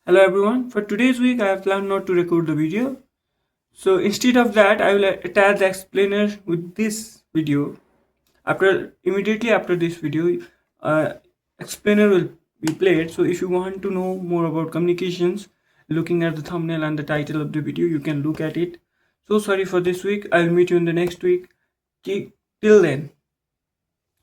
Hello everyone. For today's week, I have planned not to record the video. So instead of that, I will attach the explainer with this video. Immediately after this video, uh, explainer will be played. So if you want to know more about communications, looking at the thumbnail and the title of the video, you can look at it. So sorry for this week. I'll meet you in the next week. Till then,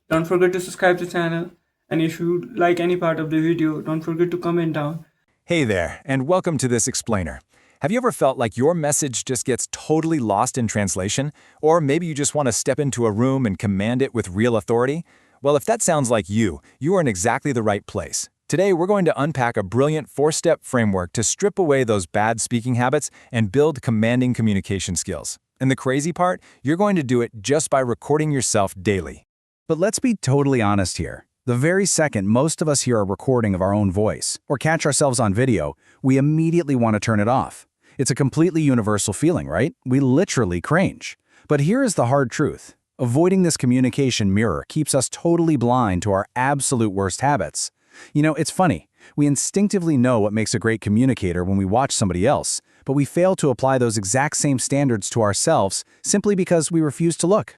don't forget to subscribe to the channel. And if you like any part of the video, don't forget to comment down. Hey there, and welcome to this explainer. Have you ever felt like your message just gets totally lost in translation? Or maybe you just want to step into a room and command it with real authority? Well, if that sounds like you are in exactly the right place. Today, we're going to unpack a brilliant four-step framework to strip away those bad speaking habits and build commanding communication skills. And the crazy part, you're going to do it just by recording yourself daily. But let's be totally honest here. The very second most of us hear a recording of our own voice or catch ourselves on video, we immediately want to turn it off. It's a completely universal feeling, right? We literally cringe. But here is the hard truth. Avoiding this communication mirror keeps us totally blind to our absolute worst habits. You know, it's funny. We instinctively know what makes a great communicator when we watch somebody else, but we fail to apply those exact same standards to ourselves simply because we refuse to look.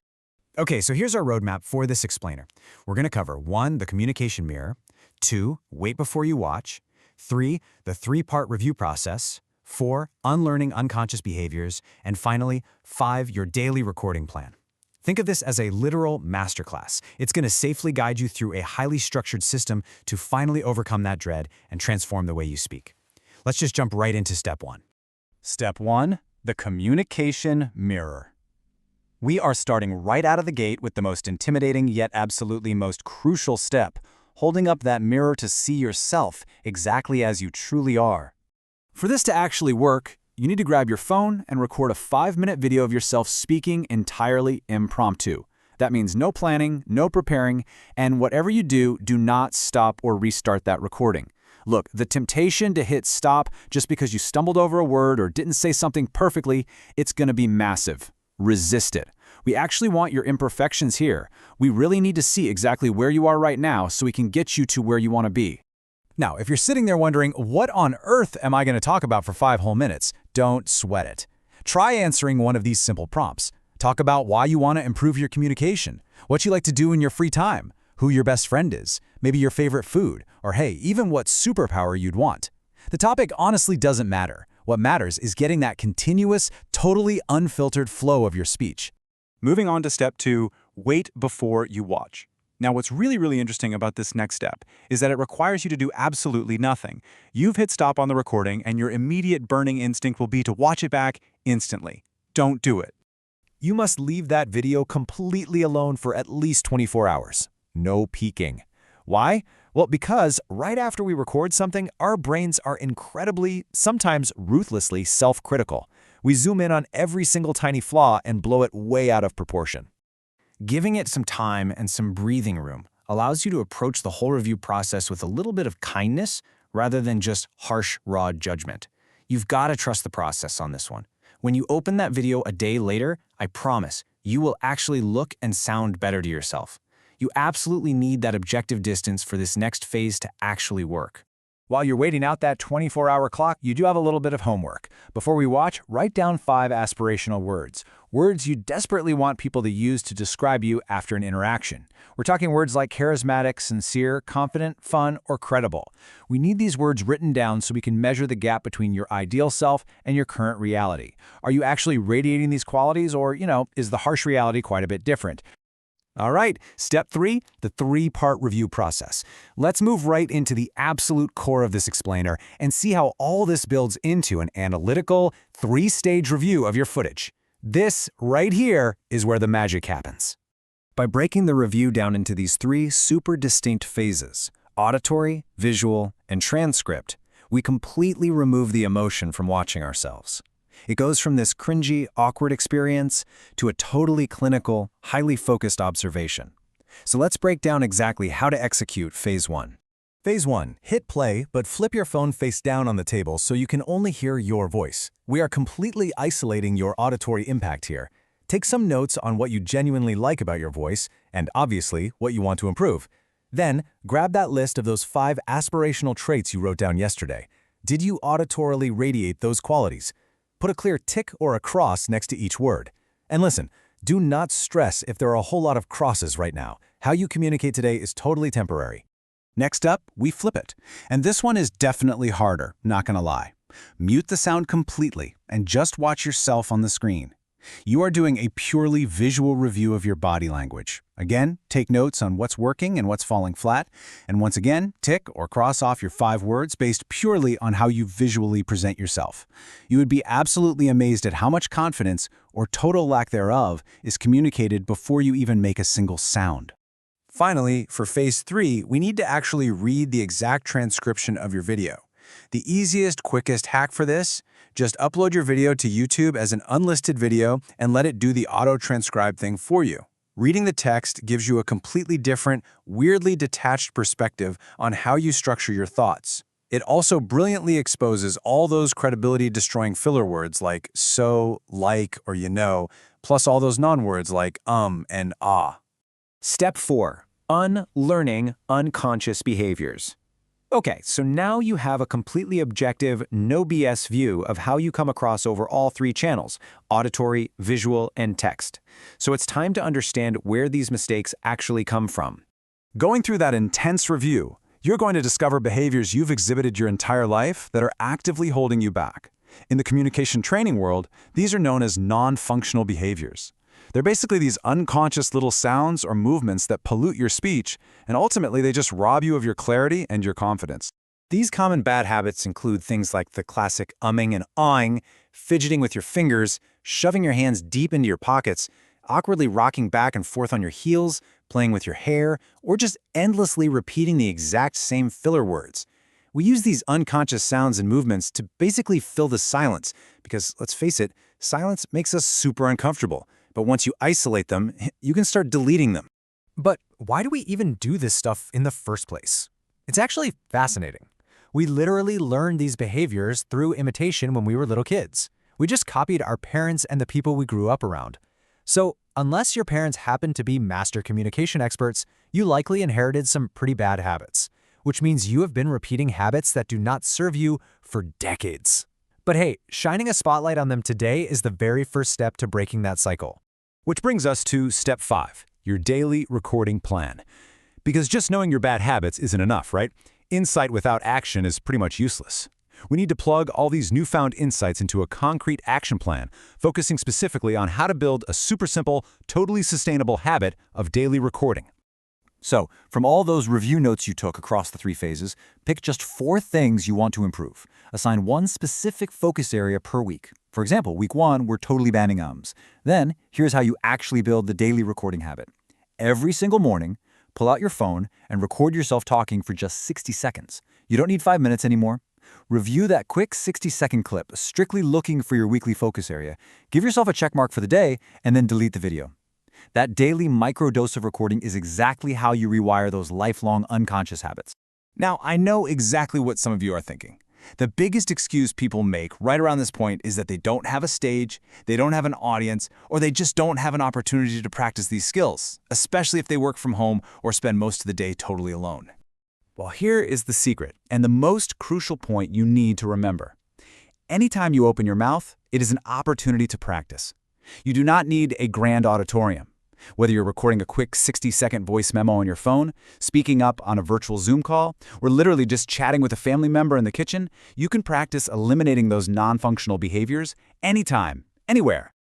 Okay, so here's our roadmap for this explainer. We're going to cover 1, the communication mirror, 2, wait before you watch, 3, the 3-part review process, 4, unlearning unconscious behaviors, and finally, 5, your daily recording plan. Think of this as a literal masterclass. It's going to safely guide you through a highly structured system to finally overcome that dread and transform the way you speak. Let's just jump right into step 1. Step 1. The communication mirror. We are starting right out of the gate with the most intimidating yet absolutely most crucial step, holding up that mirror to see yourself exactly as you truly are. For this to actually work, you need to grab your phone and record a 5-minute video of yourself speaking entirely impromptu. That means no planning, no preparing, and whatever you do, do not stop or restart that recording. Look, the temptation to hit stop just because you stumbled over a word or didn't say something perfectly, it's going to be massive. Resist it. We actually want your imperfections here. We really need to see exactly where you are right now so we can get you to where you want to be. Now, if you're sitting there wondering, what on earth am I going to talk about for 5 whole minutes? Don't sweat it. Try answering one of these simple prompts. Talk about why you want to improve your communication, what you like to do in your free time, who your best friend is, maybe your favorite food, or hey, even what superpower you'd want. The topic honestly doesn't matter. What matters is getting that continuous, totally unfiltered flow of your speech. Moving on to step 2, wait before you watch. Now, what's really interesting about this next step is that it requires you to do absolutely nothing. You've hit stop on the recording, and your immediate burning instinct will be to watch it back instantly. Don't do it. You must leave that video completely alone for at least 24 hours. No peeking. Why? Well, because right after we record something, our brains are incredibly, sometimes ruthlessly self-critical. We zoom in on every single tiny flaw and blow it way out of proportion. Giving it some time and some breathing room allows you to approach the whole review process with a little bit of kindness rather than just harsh, raw judgment. You've got to trust the process on this one. When you open that video a day later, I promise, you will actually look and sound better to yourself. You absolutely need that objective distance for this next phase to actually work. While you're waiting out that 24-hour clock, you do have a little bit of homework. Before we watch, write down 5 aspirational words. Words you desperately want people to use to describe you after an interaction. We're talking words like charismatic, sincere, confident, fun, or credible. We need these words written down so we can measure the gap between your ideal self and your current reality. Are you actually radiating these qualities, or, is the harsh reality quite a bit different? All right, step 3, the 3-part review process. Let's move right into the absolute core of this explainer and see how all this builds into an analytical, 3-stage review of your footage. This right here is where the magic happens. By breaking the review down into these 3 super distinct phases, auditory, visual, and transcript, we completely remove the emotion from watching ourselves. It goes from this cringy, awkward experience to a totally clinical, highly focused observation. So let's break down exactly how to execute Phase 1. Phase 1. Hit play, but flip your phone face down on the table so you can only hear your voice. We are completely isolating your auditory impact here. Take some notes on what you genuinely like about your voice, and obviously, what you want to improve. Then, grab that list of those 5 aspirational traits you wrote down yesterday. Did you auditorily radiate those qualities? Put a clear tick or a cross next to each word. And listen, do not stress if there are a whole lot of crosses right now. How you communicate today is totally temporary. Next up, we flip it. And this one is definitely harder, not gonna lie. Mute the sound completely and just watch yourself on the screen. You are doing a purely visual review of your body language. Again, take notes on what's working and what's falling flat. And once again, tick or cross off your 5 words based purely on how you visually present yourself. You would be absolutely amazed at how much confidence, or total lack thereof, is communicated before you even make a single sound. Finally, for phase 3, we need to actually read the exact transcription of your video. The easiest, quickest hack for this: just upload your video to YouTube as an unlisted video and let it do the auto-transcribe thing for you. Reading the text gives you a completely different, weirdly detached perspective on how you structure your thoughts. It also brilliantly exposes all those credibility-destroying filler words like so, like, or you know, plus all those non-words like and ah. Step 4. Unlearning unconscious behaviors. Okay, so now you have a completely objective, no BS view of how you come across over all 3 channels: auditory, visual, and text. So it's time to understand where these mistakes actually come from. Going through that intense review, you're going to discover behaviors you've exhibited your entire life that are actively holding you back. In the communication training world, these are known as non-functional behaviors. They're basically these unconscious little sounds or movements that pollute your speech, and ultimately they just rob you of your clarity and your confidence. These common bad habits include things like the classic umming and ahhing, fidgeting with your fingers, shoving your hands deep into your pockets, awkwardly rocking back and forth on your heels, playing with your hair, or just endlessly repeating the exact same filler words. We use these unconscious sounds and movements to basically fill the silence, because, let's face it, silence makes us super uncomfortable. But once you isolate them, you can start deleting them. But why do we even do this stuff in the first place? It's actually fascinating. We literally learned these behaviors through imitation when we were little kids. We just copied our parents and the people we grew up around. So, unless your parents happened to be master communication experts, you likely inherited some pretty bad habits, which means you have been repeating habits that do not serve you for decades. But hey, shining a spotlight on them today is the very first step to breaking that cycle. Which brings us to step 5, your daily recording plan. Because just knowing your bad habits isn't enough, right? Insight without action is pretty much useless. We need to plug all these newfound insights into a concrete action plan, focusing specifically on how to build a super simple, totally sustainable habit of daily recording. So, from all those review notes you took across the 3 phases, pick just 4 things you want to improve. Assign 1 specific focus area per week. For example, week 1, we're totally banning ums. Then, here's how you actually build the daily recording habit. Every single morning, pull out your phone and record yourself talking for just 60 seconds. You don't need 5 minutes anymore. Review that quick 60-second clip, strictly looking for your weekly focus area. Give yourself a check mark for the day, and then delete the video. That daily microdose of recording is exactly how you rewire those lifelong unconscious habits. Now, I know exactly what some of you are thinking. The biggest excuse people make right around this point is that they don't have a stage, they don't have an audience, or they just don't have an opportunity to practice these skills, especially if they work from home or spend most of the day totally alone. Well, here is the secret, and the most crucial point you need to remember. Anytime you open your mouth, it is an opportunity to practice. You do not need a grand auditorium. Whether you're recording a quick 60-second voice memo on your phone, speaking up on a virtual Zoom call, or literally just chatting with a family member in the kitchen, you can practice eliminating those non-functional behaviors anytime, anywhere.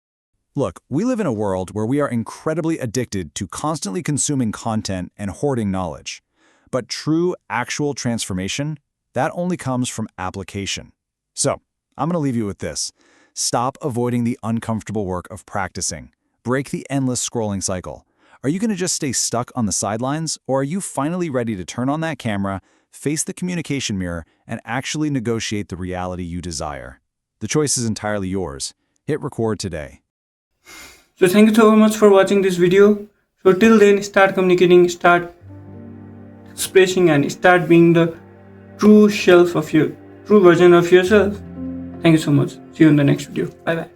Look, we live in a world where we are incredibly addicted to constantly consuming content and hoarding knowledge. But true, actual transformation, that only comes from application. So, I'm going to leave you with this. Stop avoiding the uncomfortable work of practicing. Break the endless scrolling cycle. Are you going to just stay stuck on the sidelines, or are you finally ready to turn on that camera, face the communication mirror, and actually negotiate the reality you desire? The choice is entirely yours. Hit record today. So thank you so much for watching this video. So till then, start communicating, start expressing, and start being the true version of yourself. Thank you so much. See you in the next video. Bye bye.